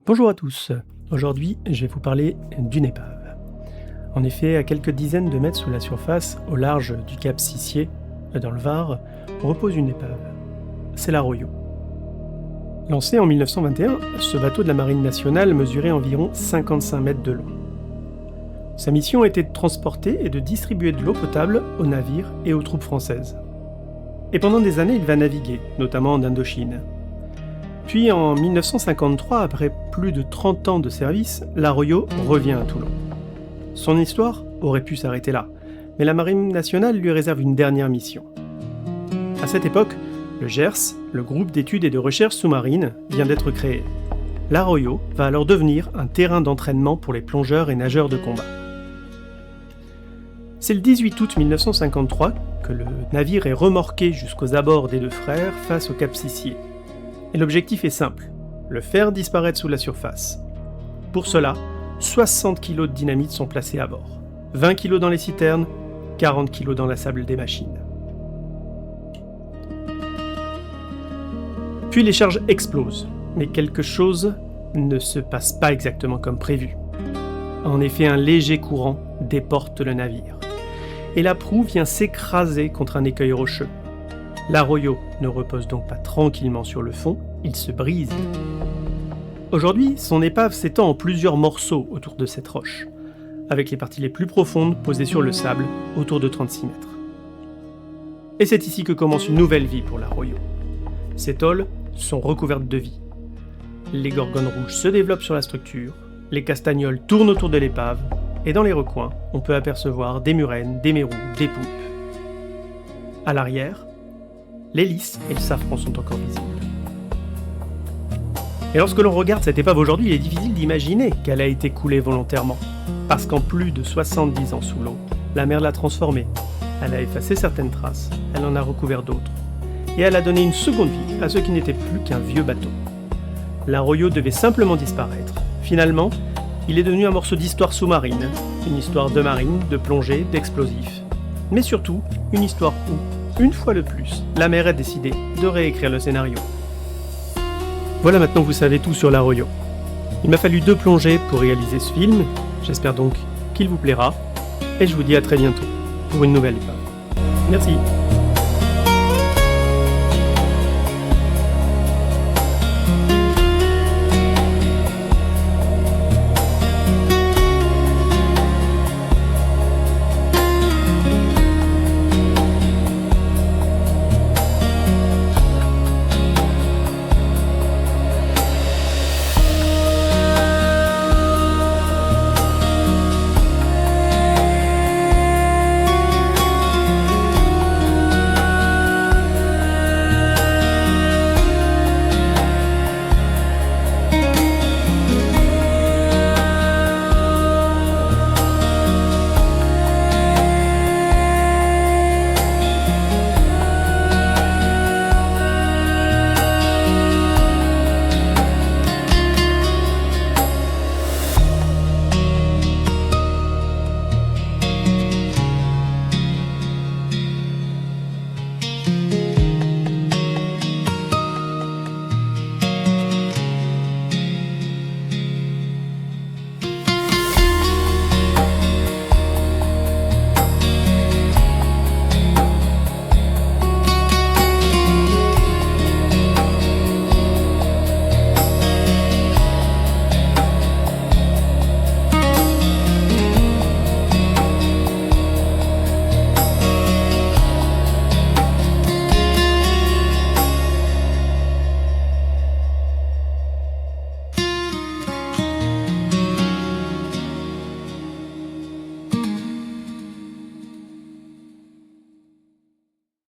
Bonjour à tous, aujourd'hui je vais vous parler d'une épave. En effet, à quelques dizaines de mètres sous la surface, au large du cap Sissier, dans le Var, repose une épave. C'est la Royau. Lancé en 1921, ce bateau de la Marine nationale mesurait environ 55 mètres de long. Sa mission était de transporter et de distribuer de l'eau potable aux navires et aux troupes françaises. Et pendant des années, il va naviguer, notamment en Indochine. Puis en 1953, après plus de 30 ans de service, la Royau revient à Toulon. Son histoire aurait pu s'arrêter là, mais la Marine nationale lui réserve une dernière mission. À cette époque, le GERS, le groupe d'études et de recherche sous-marine, vient d'être créé. La Royau va alors devenir un terrain d'entraînement pour les plongeurs et nageurs de combat. C'est le 18 août 1953 que le navire est remorqué jusqu'aux abords des deux frères face au cap Sissier. Et l'objectif est simple, le faire disparaître sous la surface. Pour cela, 60 kg de dynamite sont placés à bord. 20 kg dans les citernes, 40 kg dans la sable des machines. Puis les charges explosent, mais quelque chose ne se passe pas exactement comme prévu. En effet, un léger courant déporte le navire. Et la proue vient s'écraser contre un écueil rocheux. La Royau ne repose donc pas tranquillement sur le fond, il se brise. Aujourd'hui, son épave s'étend en plusieurs morceaux autour de cette roche, avec les parties les plus profondes posées sur le sable, autour de 36 mètres. Et c'est ici que commence une nouvelle vie pour la Royau. Ces tôles sont recouvertes de vie. Les gorgones rouges se développent sur la structure, les castagnols tournent autour de l'épave, et dans les recoins, on peut apercevoir des murènes, des mérous, des poulpes. À l'arrière, l'hélice et le safran sont encore visibles. Et lorsque l'on regarde cette épave aujourd'hui, il est difficile d'imaginer qu'elle a été coulée volontairement. Parce qu'en plus de 70 ans sous l'eau, la mer l'a transformée. Elle a effacé certaines traces, elle en a recouvert d'autres. Et elle a donné une seconde vie à ce qui n'était plus qu'un vieux bateau. La Royau devait simplement disparaître. Finalement, il est devenu un morceau d'histoire sous-marine, une histoire de marine, de plongée, d'explosifs. Mais surtout, une histoire où, une fois de plus, la mer a décidé de réécrire le scénario. Voilà, maintenant vous savez tout sur la Royau. Il m'a fallu 2 plongées pour réaliser ce film, j'espère donc qu'il vous plaira, et je vous dis à très bientôt pour une nouvelle épave. Merci.